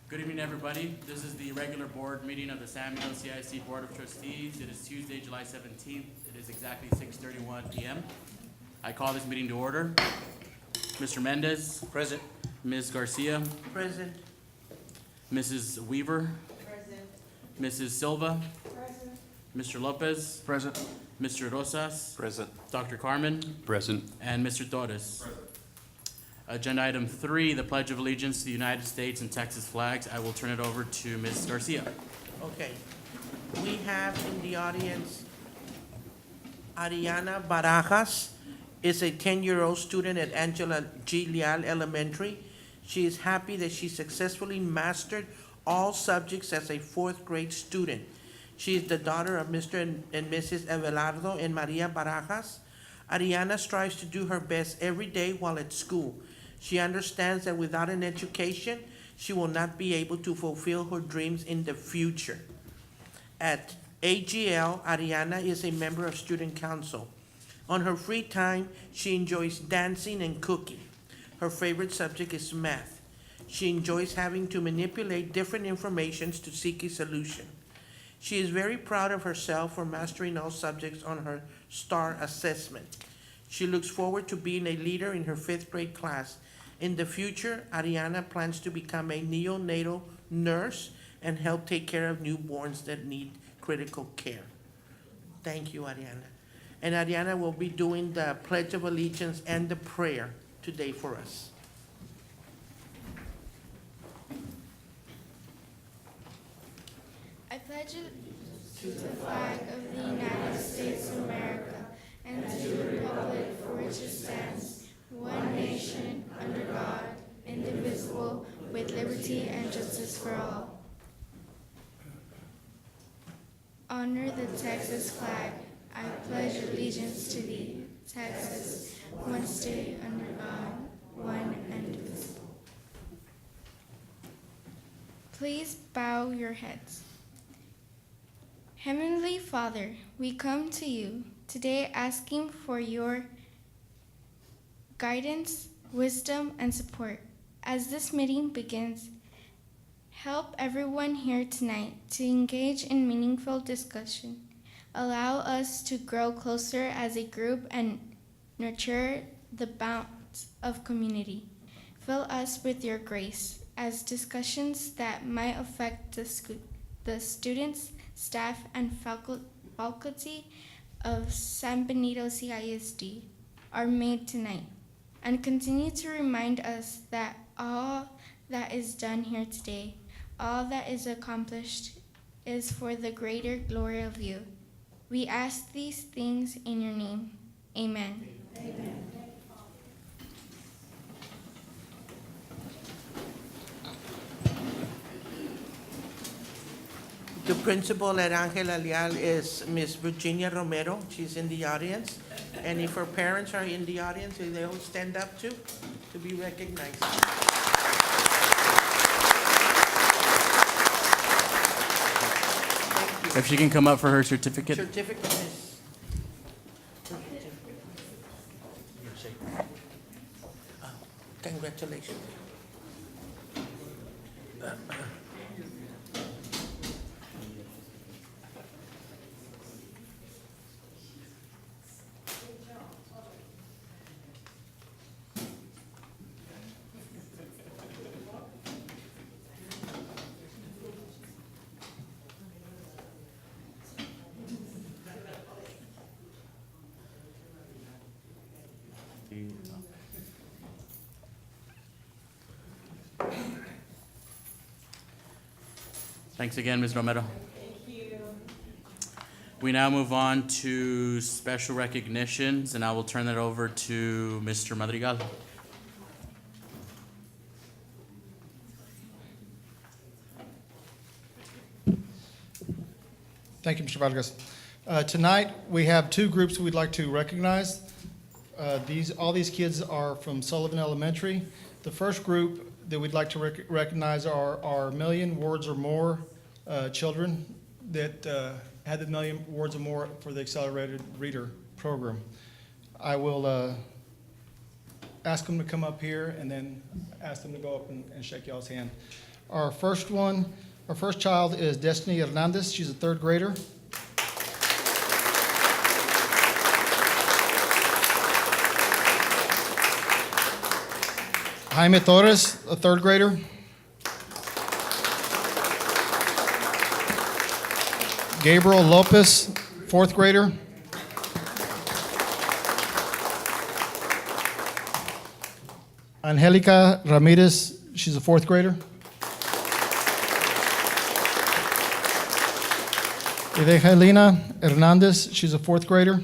Good evening, everybody. This is the regular board meeting of the San Miguel CIC Board of Trustees. It is Tuesday, July 17th. It is exactly 6:31 p.m. I call this meeting to order. Mr. Mendez. Present. Ms. Garcia. Present. Mrs. Weaver. Present. Mrs. Silva. Present. Mr. Lopez. Present. Mr. Rosas. Present. Dr. Carmen. Present. And Mr. Torres. Agenda item 3, the Pledge of Allegiance to the United States and Texas flags. I will turn it over to Ms. Garcia. Okay. We have in the audience Ariana Barajas is a 10-year-old student at Angela G. Leal Elementary. She is happy that she successfully mastered all subjects as a 4th grade student. She is the daughter of Mr. and Mrs. Abelardo and Maria Barajas. Ariana strives to do her best every day while at school. She understands that without an education, she will not be able to fulfill her dreams in the future. At AGL, Ariana is a member of Student Council. On her free time, she enjoys dancing and cooking. Her favorite subject is math. She enjoys having to manipulate different informations to seek a solution. She is very proud of herself for mastering all subjects on her STAR assessment. She looks forward to being a leader in her 5th grade class. In the future, Ariana plans to become a neonatal nurse and help take care of newborns that need critical care. Thank you, Ariana. And Ariana will be doing the Pledge of Allegiance and the prayer today for us. I pledge to the flag of the United States of America and to the republic for which it stands, one nation, under God, indivisible, with liberty and justice for all. Honor the Texas flag. I pledge allegiance to thee, Texas, one state under God, one and indivisible. Please bow your heads. Heavenly Father, we come to you today asking for your guidance, wisdom, and support. As this meeting begins, help everyone here tonight to engage in meaningful discussion. Allow us to grow closer as a group and nurture the bonds of community. Fill us with your grace as discussions that might affect the students, staff, and faculty of San Benito CISD are made tonight, and continue to remind us that all that is done here today, all that is accomplished, is for the greater glory of you. We ask these things in your name. Amen. Amen. The principal at Angela Leal is Miss Virginia Romero. She's in the audience. And if her parents are in the audience, will they all stand up too to be recognized? Thank you. If she can come up for her certificate. Certificate, Miss. Congratulations. Thanks again, Ms. Romero. Thank you. We now move on to special recognitions, and I will turn it over to Mr. Madrigal. Thank you, Mr. Vargas. Tonight, we have 2 groups we'd like to recognize. All these kids are from Sullivan Elementary. The first group that we'd like to recognize are our million words or more children that had the million words or more for the Accelerated Reader program. I will ask them to come up here and then ask them to go up and shake y'all's hand. Our first child is Destiny Hernandez. She's a third grader. Jaime Torres, a third grader. Gabriel Lopez, fourth grader. Angelica Ramirez, she's a fourth grader. Evangelina Hernandez, she's a fourth grader.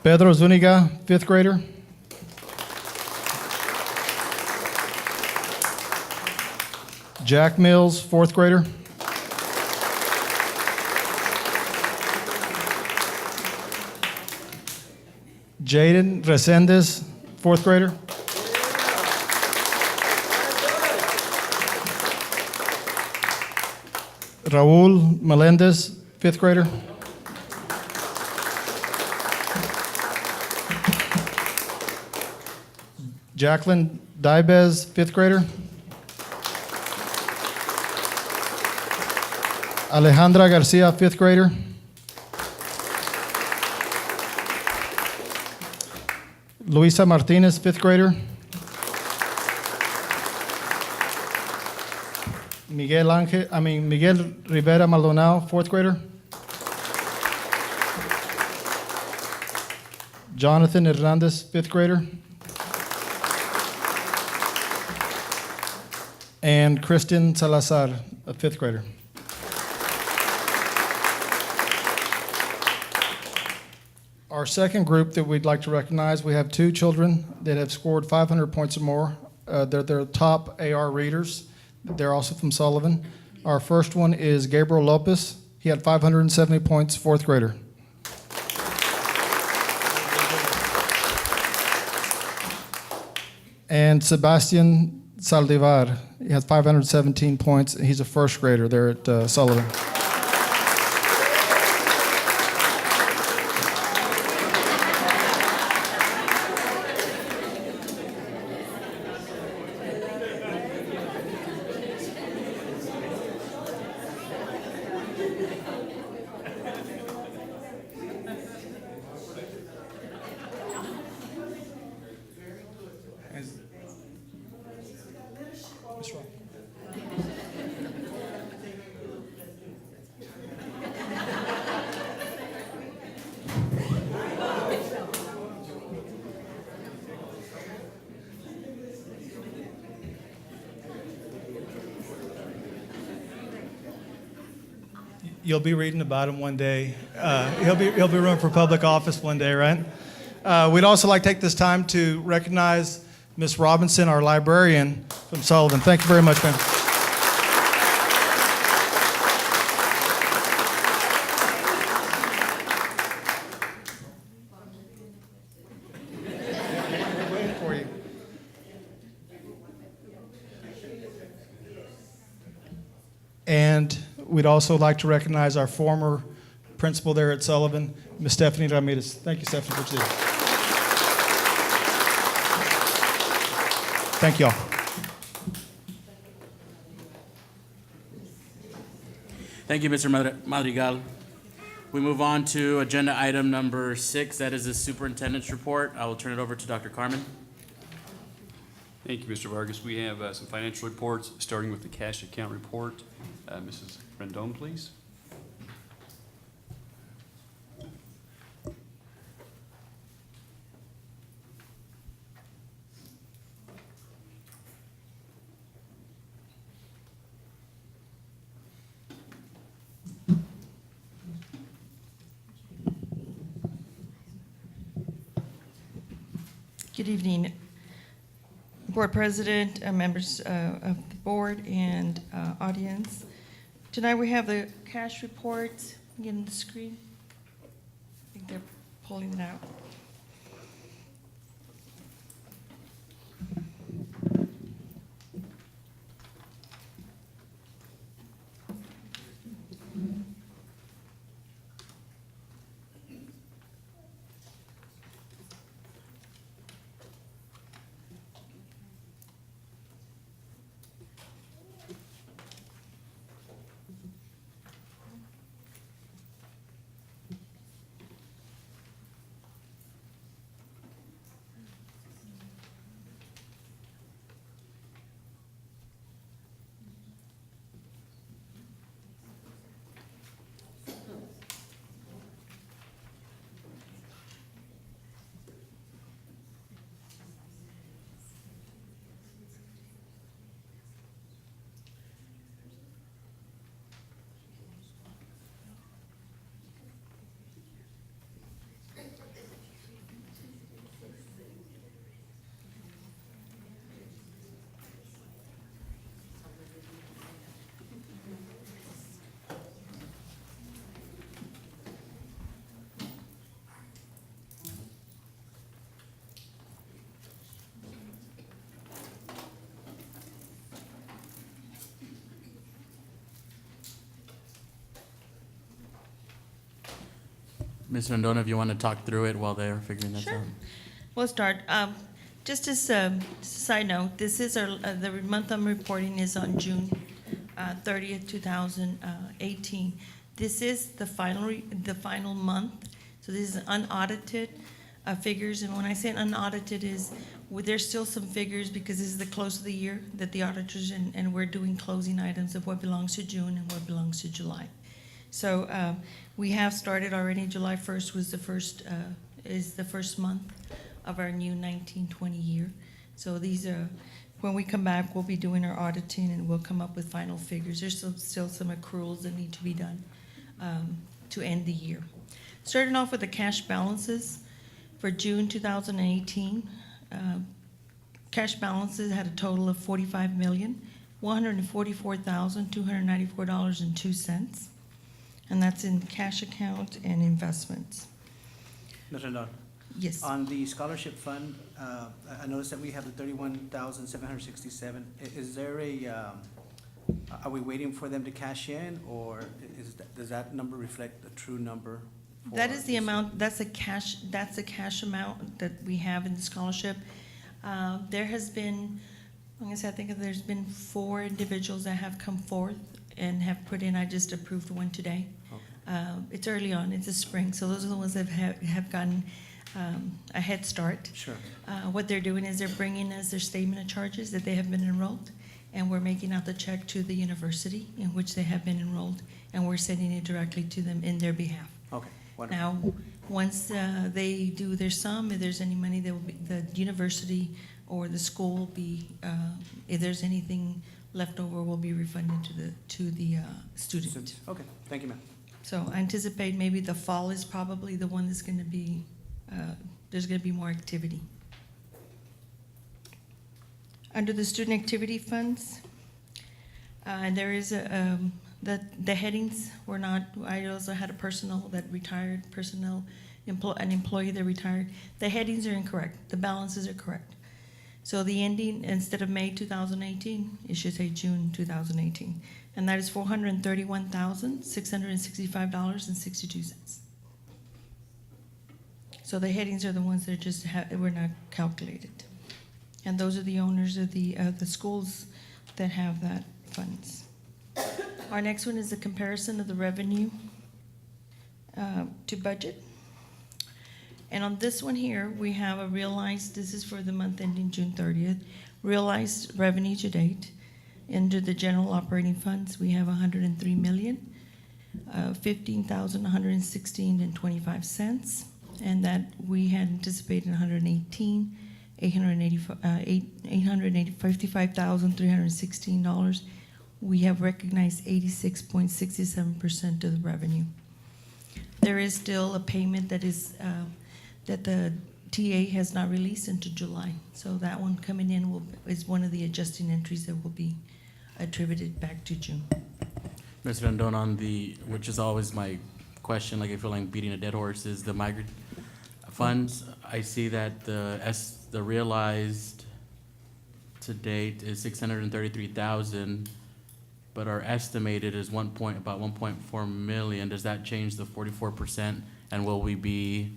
Pedro Zuniga, fifth grader. Jack Mills, fourth grader. Jaden Resendez, fourth grader. Raul Melendez, fifth grader. Jacqueline Dybez, fifth grader. Alejandra Garcia, fifth grader. Luisa Martinez, fifth grader. Miguel Rivera Maldonado, fourth grader. Jonathan Hernandez, fifth grader. And Kristen Salazar, a fifth grader. Our second group that we'd like to recognize, we have two children that have scored 500 points or more. They're top AR readers. They're also from Sullivan. Our first one is Gabriel Lopez. He had 570 points, fourth grader. And Sebastian Saldivar, he has 517 points. He's a first grader there at Sullivan. That's right. You'll be reading about him one day. He'll be running for public office one day, right? We'd also like to take this time to recognize Ms. Robinson, our librarian from Sullivan. Thank you very much, ma'am. We're waiting for you. And we'd also like to recognize our former principal there at Sullivan, Ms. Stephanie Ramirez. Thank you, Stephanie, for today. Thank you all. Thank you, Mr. Madrigal. We move on to agenda item number 6, that is the superintendent's report. I will turn it over to Dr. Carmen. Thank you, Mr. Vargas. We have some financial reports, starting with the cash account report. Mrs. Rendon, please. Good evening, Board President, members of the board, and audience. Tonight we have the cash report. Get on the screen. I think they're pulling it out. Ms. Rendon, if you want to talk through it while they're figuring that Sure. out. We'll start. Just as a side note, this is the month I'm reporting is on June 30th, 2018. This is the final month, so this is unaudited figures. And when I say unaudited is, there's still some figures because this is the close of the year that the auditors and we're doing closing items of what belongs to June and what belongs to July. So we have started already. July 1st was is the first month of our new 1920 year. So these are, when we come back, we'll be doing our auditing and we'll come up with final figures. There's still some accruals that need to be done to end the year. Starting off with the cash balances for June 2018, cash balances had a total of $45,144,294.02, and that's in cash account and investments. Ms. Rendon, Yes. on the scholarship fund, I noticed that we have the 31,767. Is there are we waiting for them to cash in, or does that number reflect the true number? That is the amount, that's a cash amount that we have in the scholarship. There has been, like I said, I think there's been 4 individuals that have come forth and have put in. I just approved one today. Okay. It's early on, it's the spring, so those are the ones that have gotten a head start. Sure. What they're doing is they're bringing us their statement of charges that they have been enrolled, and we're making out the check to the university in which they have been enrolled, and we're sending it directly to them in their behalf. Okay, wonderful. Now, once they do their sum, if there's any money, that will be, the university or the school will be, if there's anything left over, will be refunded to the student. Okay, thank you, ma'am. So I anticipate maybe the fall is probably the one that's gonna be, there's gonna be more activity. Under the student activity funds, there is the headings were not, I also had a personnel that retired, an employee that retired. The headings are incorrect, the balances are correct. So the ending, instead of May 2018, it should say June 2018. And that is $431,665.62. So the headings are the ones that just were not calculated. And those are the owners of the schools that have that funds. Our next one is the comparison of the revenue to budget. And on this one here, we have a realized, this is for the month ending June 30th, realized revenue to date. Under the general operating funds, we have $103,015,116.25, and that we had anticipated $855,316. We have recognized 86.67% of the revenue. There is still a payment that is that the TA has not released into July, so that one coming in is one of the adjusting entries that will be attributed back to June. Ms. Rendon, on which is always my question, like I feel like beating a dead horse, is the migrant funds. I see that the realized to date is 633,000, but our estimated is about 1.4 million. Does that change the 44%? And will we be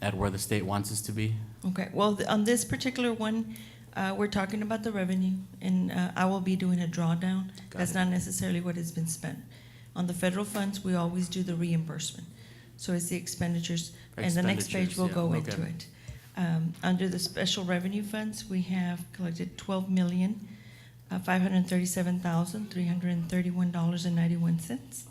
at where the state wants us to be? Okay, well, on this particular one, we're talking about the revenue, and I will be doing a drawdown. That's not necessarily what has been spent. On the federal funds, we always do the reimbursement. So it's the expenditures, and the next page will go into it. Under the special revenue funds, we have collected $12,537,331.91.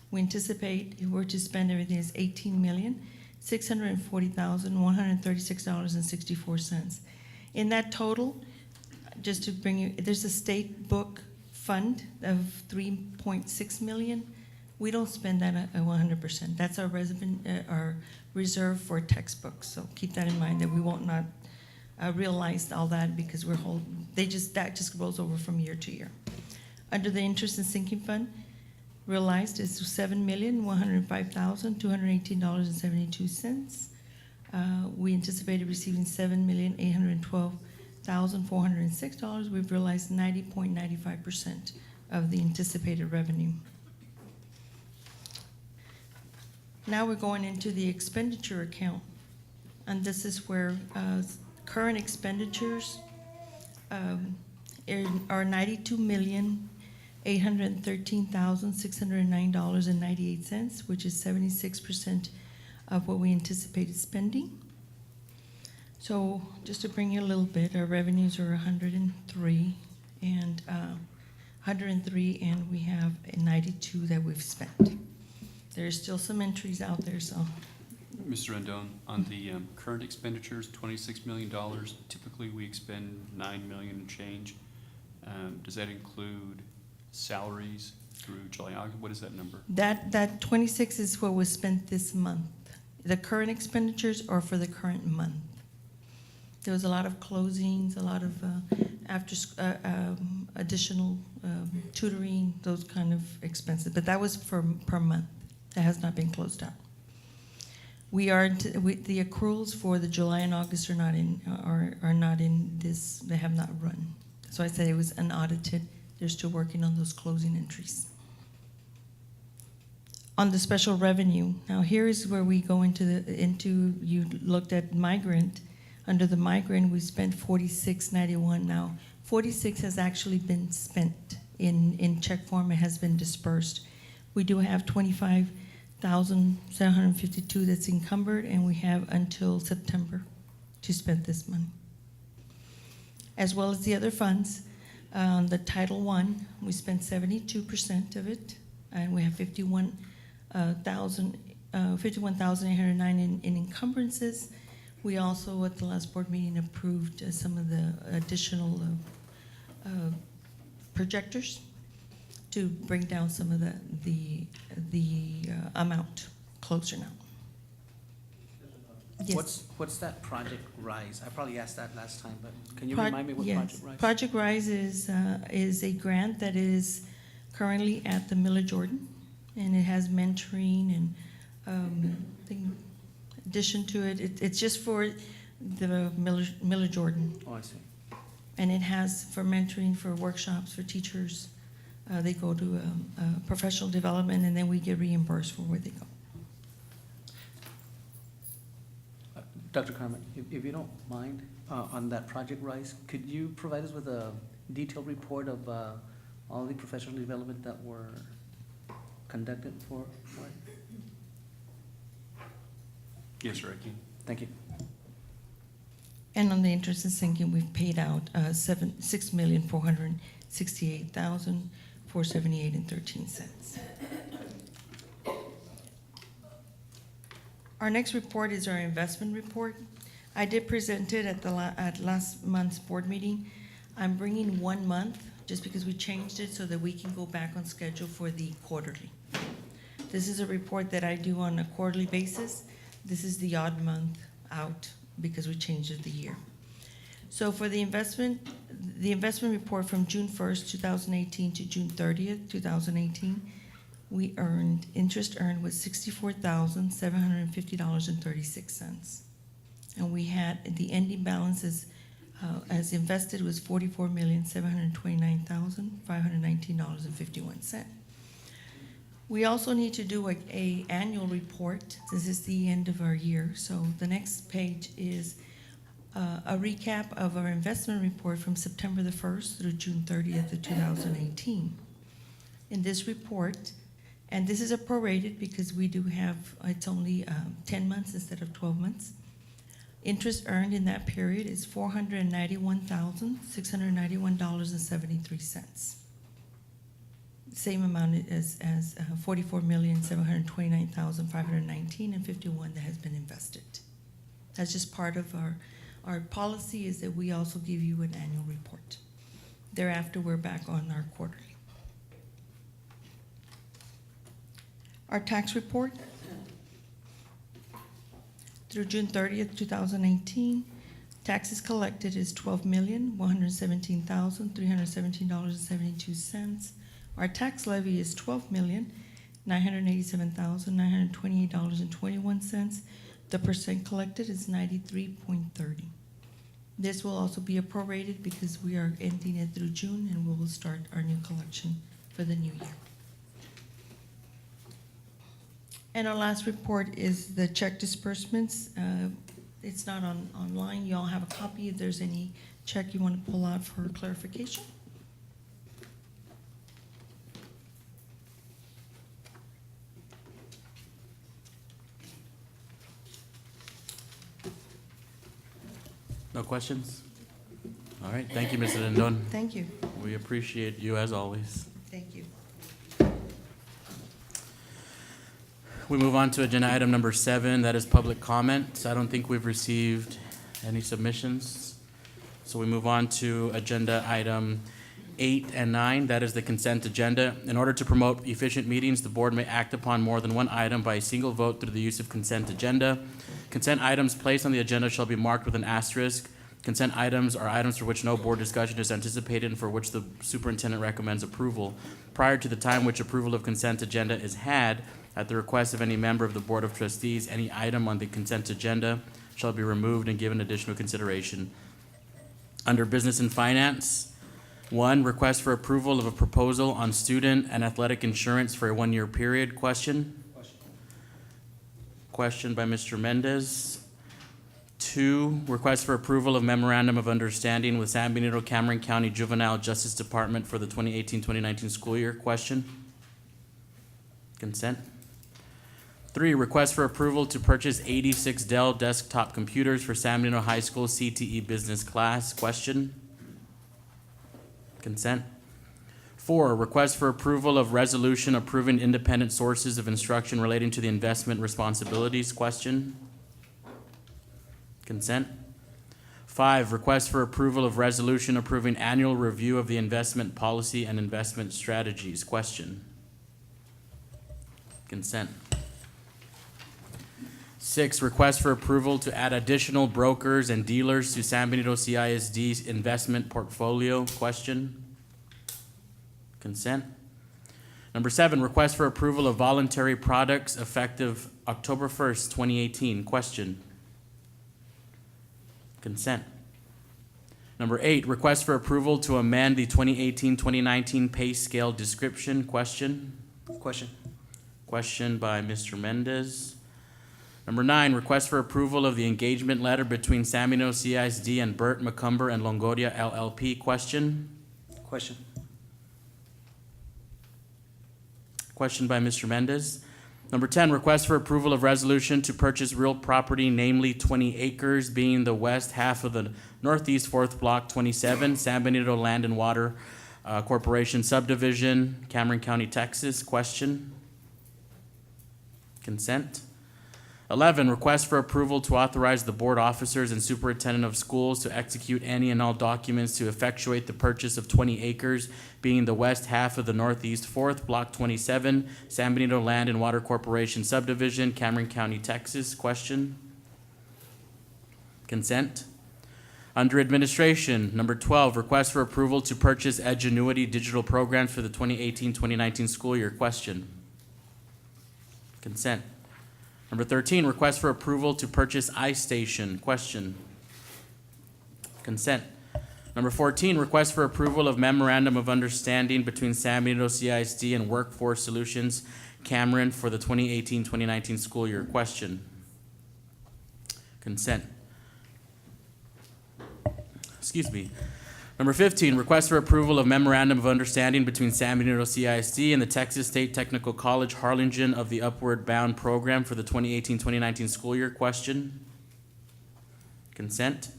We anticipate, if we're to spend everything, is $18,640,136.64. In that total, just to bring you, there's a state book fund of $3.6 million. We don't spend that at 100%. That's our reserve for textbooks. So keep that in mind, that we won't not realize all that because that just rolls over from year to year. Under the interest and sinking fund, realized is $7,105,218.72. We anticipated receiving $7,812,406. We've realized 90.95% of the anticipated revenue. Now we're going into the expenditure account. And this is where current expenditures are $92,813,609.98, which is 76% of what we anticipated spending. So just to bring you a little bit, our revenues are 103 and we have 92 that we've spent. There's still some entries out there, so Mr. Rendon, on the current expenditures, $26 million, typically we expend $9 million and change. Does that include salaries through July, August? What is that number? that 26 is what was spent this month. The current expenditures are for the current month. There was a lot of closings, a lot of additional tutoring, those kind of expenses, but that was per month. That has not been closed out. The accruals for the July and August are not in this. They have not run. So I said it was unaudited. They're still working on those closing entries. On the special revenue, now here is where we go into you looked at migrant. Under the migrant, we spent $46.91. Now, 46 has actually been spent in check form. It has been dispersed. We do have 25,752 that's encumbered, and we have until September to spend this money. As well as the other funds, the Title I, we spent 72% of it, and we have 51,809 in encumbrances. We also, at the last board meeting, approved some of the additional projectors to bring down some of the amount closer now. Yes. What's that Project Rise? I probably asked that last time, but can you remind me what Yes. Project Rise? Project Rise is a grant that is currently at the Miller Jordan, and it has mentoring and in addition to it, it's just for the Miller Jordan, Oh, I see. and it has for mentoring, for workshops, for teachers. They go to professional development, and then we get reimbursed for where they go. Dr. Carmen, if you don't mind, on that Project Rise, could you provide us with a detailed report of all the professional development that were conducted for it? Yes, sir, I can. Thank you. And on the interest and sinking, we've paid out $6,468,478.13. Our next report is our investment report. I did present it at last month's board meeting. I'm bringing 1 month just because we changed it so that we can go back on schedule for the quarterly. This is a report that I do on a quarterly basis. This is the odd month out because we changed it the year. So for the investment report from June 1st, 2018 to June 30th, 2018, interest earned was $64,750.36. And we had, the ending balances as invested was $44,729,519.51. We also need to do a annual report. This is the end of our year. So the next page is a recap of our investment report from September the 1st through June 30th of 2018. In this report, and this is a prorated because we do have, it's only 10 months instead of 12 months. Interest earned in that period is $491,691.73. Same amount as $44,729,519.51 that has been invested. That's just part of our policy is that we also give you an annual report. Thereafter, we're back on our quarterly. Our tax report through June 30th, 2018, taxes collected is $12,117,317.72. Our tax levy is $12,987,928.21. The percent collected is 93.30. This will also be a prorated because we are ending it through June and we will start our new collection for the new year. And our last report is the check disbursements. It's not online. You all have a copy if there's any check you want to pull out for clarification. No questions? All right, thank you, Mr. Rendon. Thank you. We appreciate you as always. Thank you. We move on to agenda item number 7, that is public comment. I don't think we've received any submissions. So we move on to agenda item 8 and 9, that is the consent agenda. In order to promote efficient meetings, the board may act upon more than one item by a single vote through the use of consent agenda. Consent items placed on the agenda shall be marked with an asterisk. Consent items are items for which no board discussion is anticipated and for which the superintendent recommends approval. Prior to the time which approval of consent agenda is had, at the request of any member of the Board of Trustees, any item on the consent agenda shall be removed and given additional consideration. Under Business and Finance, 1, request for approval of a proposal on student and athletic insurance for a 1-year period. Question? Question by Mr. Mendez. 2, request for approval of memorandum of understanding with San Benito Cameron County Juvenile Justice Department for the 2018-2019 school year. Question? Consent. 3, request for approval to purchase 86 Dell desktop computers for San Benito High School CTE business class. Question? Consent. 4, request for approval of resolution approving independent sources of instruction relating to the investment responsibilities. Question? Consent. 5, request for approval of resolution approving annual review of the investment policy and investment strategies. Question? Consent. 6, request for approval to add additional brokers and dealers to San Benito CISD's investment portfolio. Question? Consent. Number 7, request for approval of voluntary products effective October 1st, 2018. Question? Consent. Number 8, request for approval to amend the 2018-2019 pay scale description. Question? Question. Question by Mr. Mendez. Number 9, request for approval of the engagement letter between San Benito CISD and Burt McCumber and Longoria LLP. Question? Question. Question by Mr. Mendez. Number 10, request for approval of resolution to purchase real property, namely 20 acres, being the west half of the Northeast 4th Block 27, San Benito Land and Water Corporation subdivision, Cameron County, Texas. Question? Consent. 11, request for approval to authorize the board officers and superintendent of schools to execute any and all documents to effectuate the purchase of 20 acres, being the west half of the Northeast 4th, Block 27, San Benito Land and Water Corporation subdivision, Cameron County, Texas. Question? Consent. Under administration, number 12, request for approval to purchase Edgenuity digital programs for the 2018-2019 school year. Question? Consent. Number 13, request for approval to purchase iStation. Question? Consent. Number 14, request for approval of memorandum of understanding between San Benito CISD and Workforce Solutions Cameron for the 2018-2019 school year. Question? Consent. Excuse me. Number 15, request for approval of memorandum of understanding between San Benito CISD and the Texas State Technical College Harlingen of the Upward Bound program for the 2018-2019 school year. Question? Consent.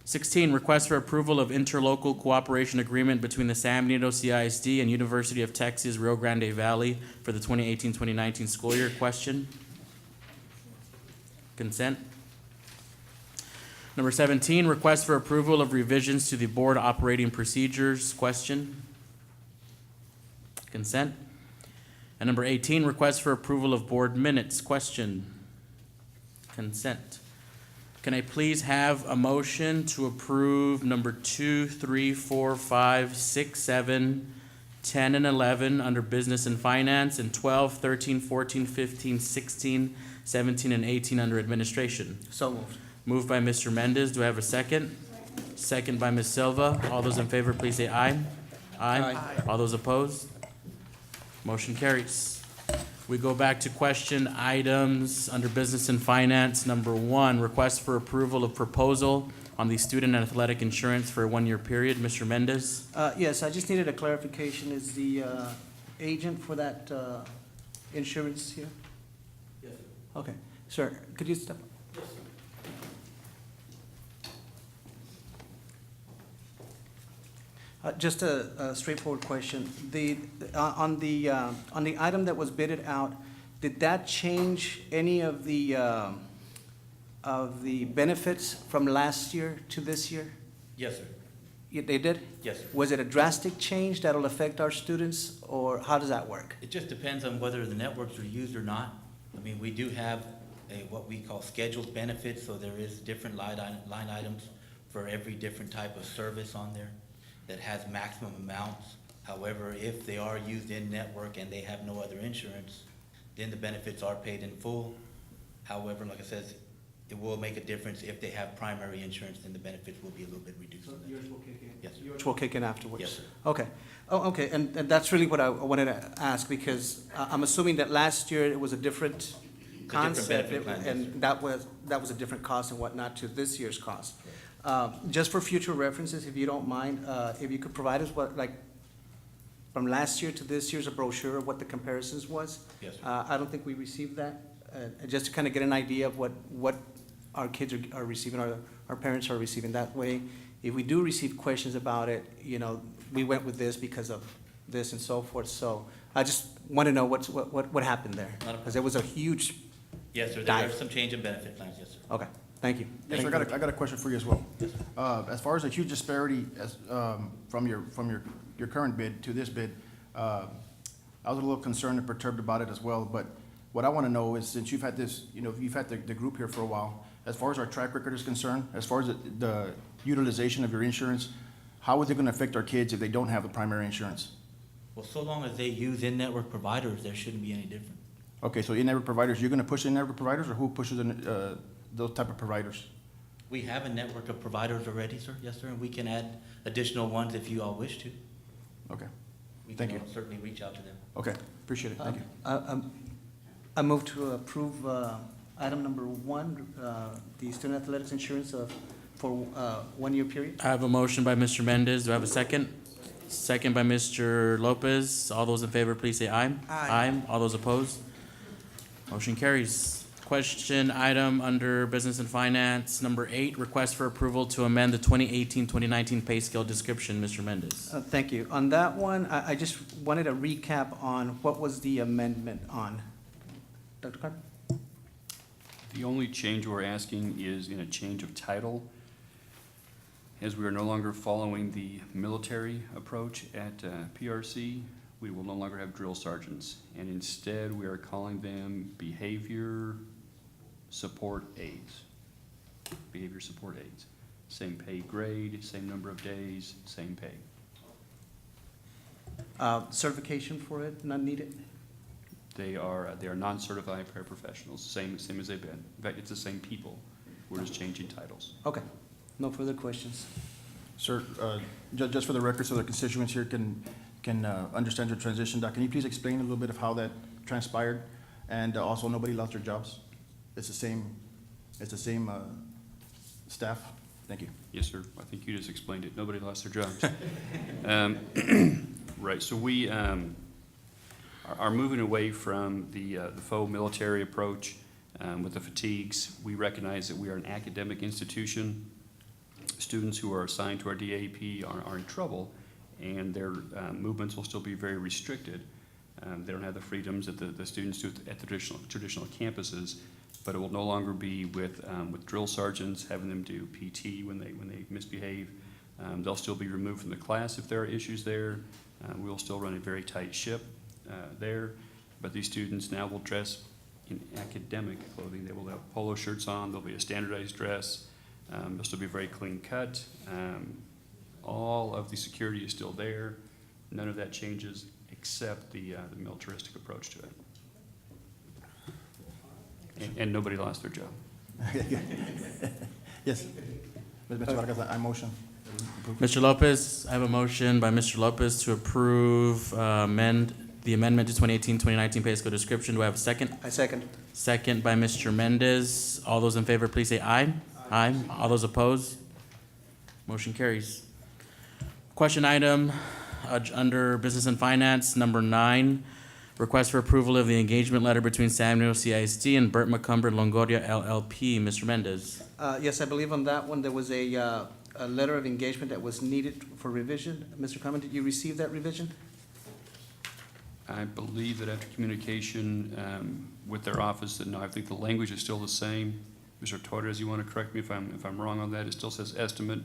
16, request for approval of interlocal cooperation agreement between the San Benito CISD and University of Texas Rio Grande Valley for the 2018-2019 school year. Question? Consent. Number 17, request for approval of revisions to the board operating procedures. Question? Consent. And number 18, request for approval of board minutes. Question? Consent. Can I please have a motion to approve number 2, 3, 4, 5, 6, 7, 10, and 11 under business and finance, and 12, 13, 14, 15, 16, 17, and 18 under administration? So moved. Moved by Mr. Mendez. Do I have a second? Second by Ms. Silva. All those in favor, please say aye. Aye. Aye. All those opposed? Motion carries. We go back to question items under business and finance. Number 1, request for approval of proposal on the student and athletic insurance for a 1-year period. Mr. Mendez? Yes, I just needed a clarification. Is the agent for that insurance here? Yes. Okay. Sir, could you step up? Just a straightforward question. On the item that was bidded out, did that change any of the benefits from last year to this year? Yes, sir. They did? Yes, sir. Was it a drastic change that'll affect our students, or how does that work? It just depends on whether the networks are used or not. I mean, we do have what we call scheduled benefits, so there is different line items for every different type of service on there that has maximum amounts. However, if they are used in network and they have no other insurance, then the benefits are paid in full. However, like I said, it will make a difference if they have primary insurance, then the benefits will be a little bit reduced. So yours will kick in? Yes, sir. Yours will kick in afterwards? Yes, sir. Okay. Oh, okay, and that's really what I wanted to ask, because I'm assuming that last year it was a different concept. benefit plan, yes, sir. And that was a different cost and whatnot to this year's cost. Just for future references, if you don't mind, if you could provide us what, like, from last year to this year's, a brochure of what the comparisons was? Yes, sir. I don't think we received that, just to kind of get an idea of what our kids are receiving, our parents are receiving. That way, if we do receive questions about it, you know, we went with this because of this and so forth. So I just want to know what happened there, Not a because there was a huge, Yes, sir. There Dive. are some change in benefit plans, yes, sir. okay, thank you. Yes, sir, I got a question for you as well. As far as the huge disparity from your current bid to this bid, I was a little concerned and perturbed about it as well, but what I want to know is, since you've had this, you know, you've had the group here for a while, as far as our track record is concerned, as far as the utilization of your insurance, how is it going to affect our kids if they don't have the primary insurance? Well, so long as they use in-network providers, there shouldn't be any difference. Okay, so in-network providers, you're going to push in-network providers, or who pushes those type of providers? We have a network of providers already, sir, yes, sir, and we can add additional ones if you all wish to. Okay, We Thank can you. certainly reach out to them. okay, appreciate it, thank you. I move to approve item number 1, the student athletics insurance for 1-year period. I have a motion by Mr. Mendez. Do I have a second? Second by Mr. Lopez. All those in favor, please say aye. Aye. All those opposed? Motion carries. Question item under business and finance, number 8, request for approval to amend the 2018-2019 pay scale description. Mr. Mendez. Thank you. On that one, I just wanted a recap on what was the amendment on. Dr. Carter? The only change we're asking is in a change of title, as we are no longer following the military approach at PRC. We will no longer have drill sergeants, and instead we are calling them behavior support aides. Behavior support aides. Same pay grade, same number of days, same pay. Certification for it, none needed? They are non-certified paraprofessionals, same as they've been. In fact, it's the same people. We're just changing titles. Okay, no further questions. Sir, just for the record, so the constituents here can understand your transition, Doc, can you please explain a little bit of how that transpired? And also, nobody lost their jobs? It's the same staff? Thank you. Yes, sir. I think you just explained it. Nobody lost their jobs. Right, so we are moving away from the faux military approach with the fatigues. We recognize that we are an academic institution. Students who are assigned to our DAP are in trouble, and their movements will still be very restricted. They don't have the freedoms that the students do at the traditional campuses, but it will no longer be with drill sergeants, having them do PT when they misbehave. They'll still be removed from the class if there are issues there. We'll still run a very tight ship there, but these students now will dress in academic clothing. They will have polo shirts on. There'll be a standardized dress. They'll still be very clean cut. All of the security is still there. None of that changes except the militaristic approach to it. And nobody lost their job. Yes. Mr. Vargas, I motion. Mr. Lopez, I have a motion by Mr. Lopez to approve amend the amendment to 2018-2019 pay scale description. Do I have a second? I second. Second by Mr. Mendez. All those in favor, please say aye. Aye. All those opposed? Motion carries. Question item, under Business and Finance, number 9, request for approval of the engagement letter between Samuel CISD and Burt McCumber Longoria LLP. Mr. Mendez. Yes, I believe on that one, there was a letter of engagement that was needed for revision. Mr. Carmen, did you receive that revision? I believe that after communication with their office, that no, I think the language is still the same. Mr. Torres, you want to correct me if I'm wrong on that? It still says estimate.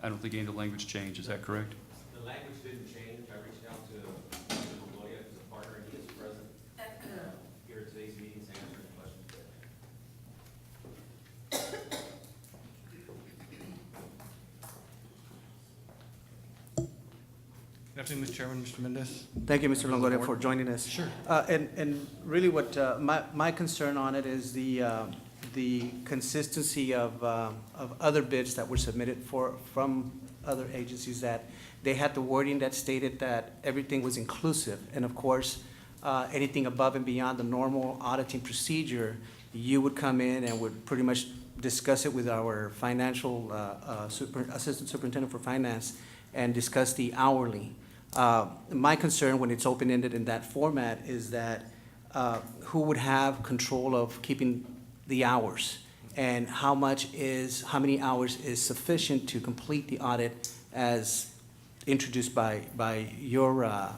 I don't think any of the language changed. Is that correct? The language didn't change. I reached out to Mr. Longoria, who's a partner, and he is present here at today's meeting to answer any questions. Good afternoon, Mr. Chairman, Mr. Mendez. Thank you, Mr. Longoria, for joining us. Sure. And really what, my concern on it is the consistency of other bids that were submitted from other agencies, that they had the wording that stated that everything was inclusive. And of course, anything above and beyond the normal auditing procedure, you would come in and would pretty much discuss it with our financial, assistant superintendent for finance, and discuss the hourly. My concern when it's open-ended in that format is that who would have control of keeping the hours, and how many hours is sufficient to complete the audit as introduced by your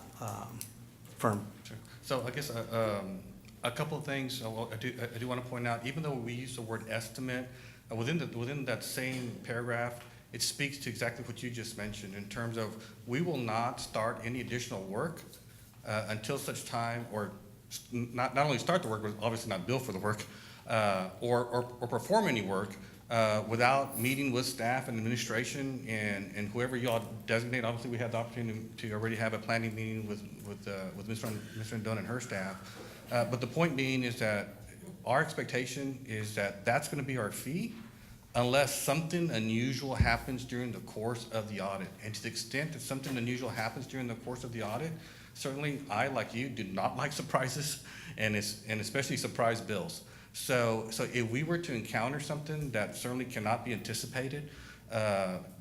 firm? Sure. So I guess a couple of things I do want to point out. Even though we use the word estimate, within that same paragraph, it speaks to exactly what you just mentioned in terms of we will not start any additional work until such time, or not only start the work, but obviously not bill for the work, or perform any work without meeting with staff and administration and whoever you all designate. Obviously, we have the opportunity to already have a planning meeting with Ms. Rendon and her staff. But the point being is that our expectation is that that's going to be our fee unless something unusual happens during the course of the audit. And to the extent that something unusual happens during the course of the audit, certainly I, like you, do not like surprises, and especially surprise bills. So if we were to encounter something that certainly cannot be anticipated,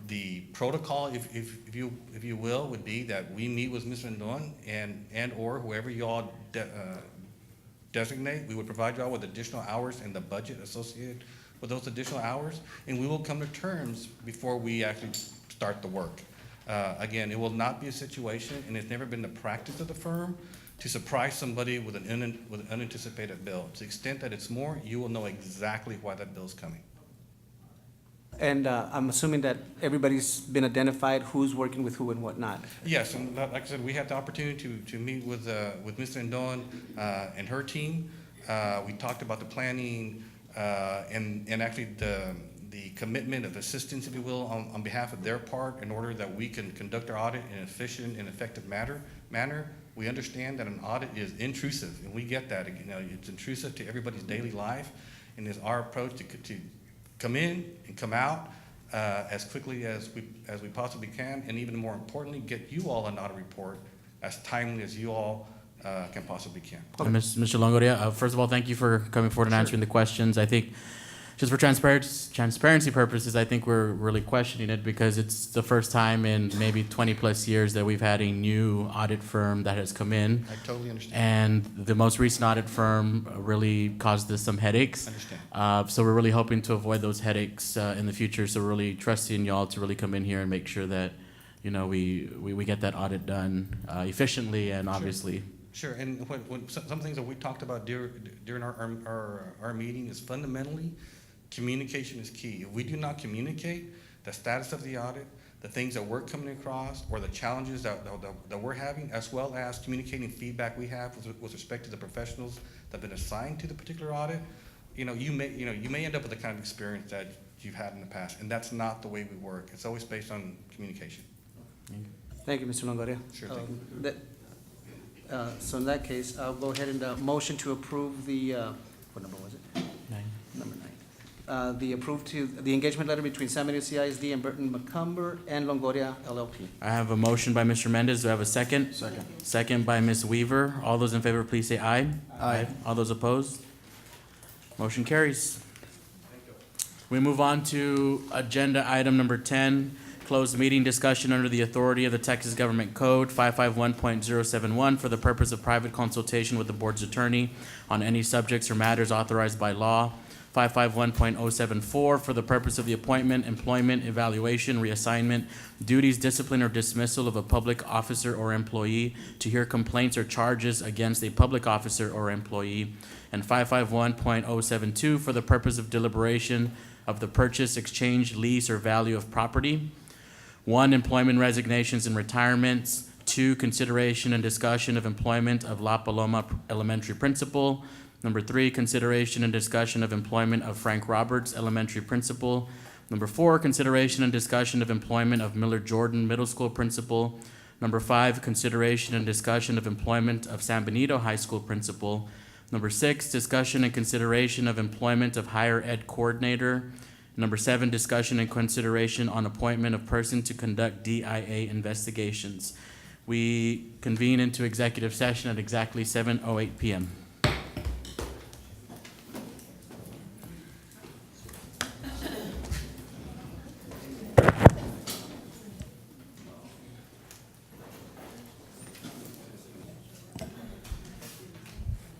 the protocol, if you will, would be that we meet with Ms. Rendon and or whoever you all designate. We would provide you all with additional hours and the budget associated with those additional hours, and we will come to terms before we actually start the work. Again, it will not be a situation, and it's never been the practice of the firm to surprise somebody with an unanticipated bill. To the extent that it's more, you will know exactly why that bill's coming. And I'm assuming that everybody's been identified, who's working with who and whatnot. Yes, and like I said, we had the opportunity to meet with Ms. Rendon and her team. We talked about the planning and actually the commitment of assistance, if you will, on behalf of their part in order that we can conduct our audit in an efficient and effective manner. We understand that an audit is intrusive, and we get that. You know, it's intrusive to everybody's daily life, and it's our approach to come in and come out as quickly as we possibly can, and even more importantly, get you all an audit report as timely as you all can possibly can. Mr. Longoria, first of all, thank you for coming forward and answering the questions. I think, just for transparency purposes, I think we're really questioning it because it's the first time in maybe 20-plus years that we've had a new audit firm that has come in. I totally understand. And the most recent audit firm really caused us some headaches. Understand. So we're really hoping to avoid those headaches in the future. So we're really trusting y'all to really come in here and make sure that, you know, we get that audit done efficiently and obviously. Sure, and when some things that we talked about during our meeting is fundamentally, communication is key. If we do not communicate the status of the audit, the things that we're coming across, or the challenges that we're having, as well as communicating feedback we have with respect to the professionals that have been assigned to the particular audit, you may end up with the kind of experience that you've had in the past, and that's not the way we work. It's always based on communication. Thank you, Mr. Longoria. Sure thing. So in that case, I'll go ahead and motion to approve the, what number was it? 9. Number the engagement letter between San Benito CISD and Burton McCumber and Longoria LLP. I have a motion by Mr. Mendez. Do I have a second? Second. Second by Ms. Weaver. All those in favor, please say aye. Aye. All those opposed? Motion carries. We move on to agenda item number 10, closed meeting discussion under the authority of the Texas Government Code 551.071 for the purpose of private consultation with the board's attorney on any subjects or matters authorized by law. 551.074 for the purpose of the appointment, employment, evaluation, reassignment, duties, discipline, or dismissal of a public officer or employee, to hear complaints or charges against a public officer or employee, and 551.072 for the purpose of deliberation of the purchase, exchange, lease, or value of property. 1, employment resignations and retirements. 2, consideration and discussion of employment of La Paloma Elementary Principal. Number 3, consideration and discussion of employment of Frank Roberts, elementary principal. Number 4, consideration and discussion of employment of Miller Jordan, middle school principal. Number 5, consideration and discussion of employment of San Benito High School principal. Number 6, discussion and consideration of employment of higher ed coordinator. Number 7, discussion and consideration on appointment of person to conduct DIA investigations. We convene into executive session at exactly 7:08 p.m.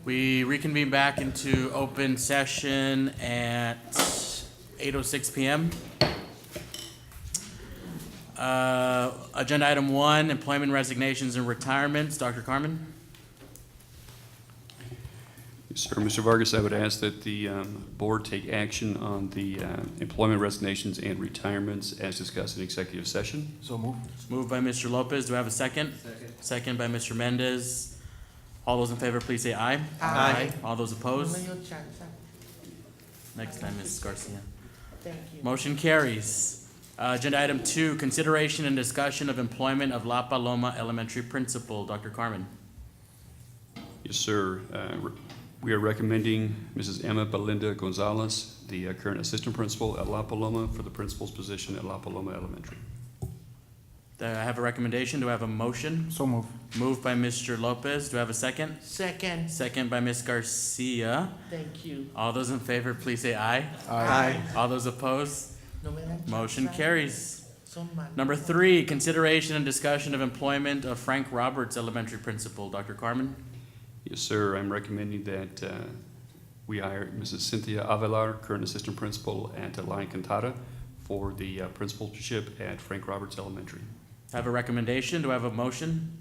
We reconvene back into open session at 8:06 p.m. Agenda item 1, employment resignations and retirements. Dr. Carmen? Yes, sir. Mr. Vargas, I would ask that the board take action on the employment resignations and retirements as discussed in executive session. So move. Moved by Mr. Lopez. Do I have a second? Second by Mr. Mendez. All those in favor, please say aye. Aye. All those opposed? Mayor Chanza. Next time, Mrs. Garcia. Thank you. Motion carries. Agenda item 2, consideration and discussion of employment of La Paloma Elementary Principal. Dr. Carmen? Yes, sir. We are recommending Mrs. Emma Belinda Gonzalez, the current assistant principal at La Paloma, for the principal's position at La Paloma Elementary. I have a recommendation. Do I have a motion? So move. Moved by Mr. Lopez. Do I have a second? Second. Second by Ms. Garcia. Thank you. All those in favor, please say aye. Aye. All those opposed? No me dan Motion chance. carries. Son malos. Number 3, consideration and discussion of employment of Frank Roberts, elementary principal. Dr. Carmen? Yes, sir. I'm recommending that we hire Mrs. Cynthia Avelar, current assistant principal at La Encantada, for the principalship at Frank Roberts Elementary. I have a recommendation. Do I have a motion?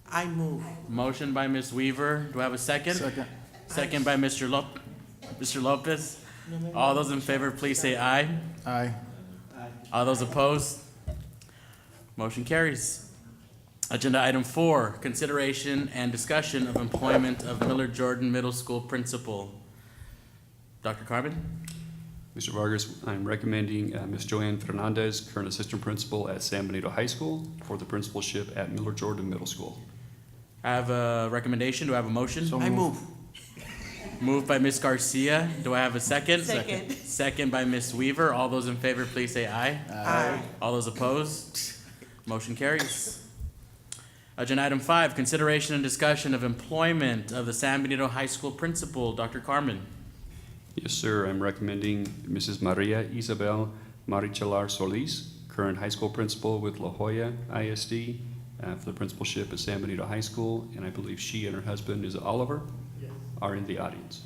I move. Motion by Ms. Weaver. Do I have a second? Second. Second by Mr. Lopez. No me All those in favor, please say aye. Aye. All those opposed? Motion carries. Agenda item 4, consideration and discussion of employment of Miller Jordan Middle School principal. Dr. Carmen? Mr. Vargas, I'm recommending Ms. Joanne Fernandez, current assistant principal at San Benito High School, for the principalship at Miller Jordan Middle School. I have a recommendation. Do I have a motion? So I move. Moved by Ms. Garcia. Do I have a second? Second. Second by Ms. Weaver. All those in favor, please say aye. Aye. All those opposed? Motion carries. Agenda item 5, consideration and discussion of employment of the San Benito High School principal. Dr. Carmen? Yes, sir. I'm recommending Mrs. Maria Isabel Marichalar Solis, current high school principal with La Jolla ISD, for the principalship at San Benito High School, and I believe she and her husband, is Oliver, are in the audience.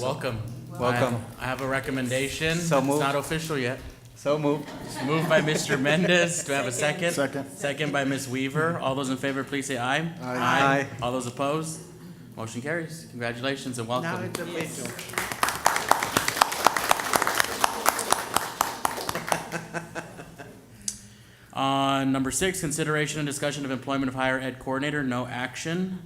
Welcome. Welcome. I have a recommendation. So It's moved. not official yet. So moved. Moved by Mr. Mendez. Do I have a second? Second. Second by Ms. Weaver. All those in favor, please say aye. Aye. All those opposed? Motion carries. Congratulations and Now welcome. it's official. On number 6, consideration and discussion of employment of higher ed coordinator, no action.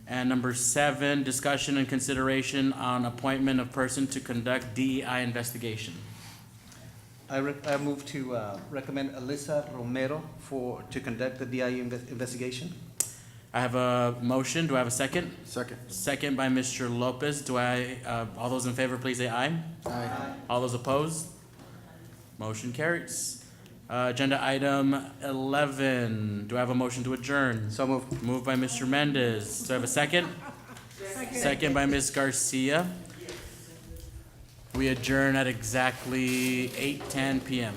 And number 7, discussion and consideration on appointment of person to conduct DEI investigation. I move to recommend Alyssa Romero to conduct the DIU investigation. I I have a motion. Do I have a second? Second. Second by Mr. Lopez. All those in favor, please say aye. Aye. All those opposed? Motion carries. Agenda item 11. Do I have a motion to adjourn? So moved. Moved by Mr. Mendez. Do I have a second? Second by Ms. Garcia. We adjourn at exactly 8:10 PM.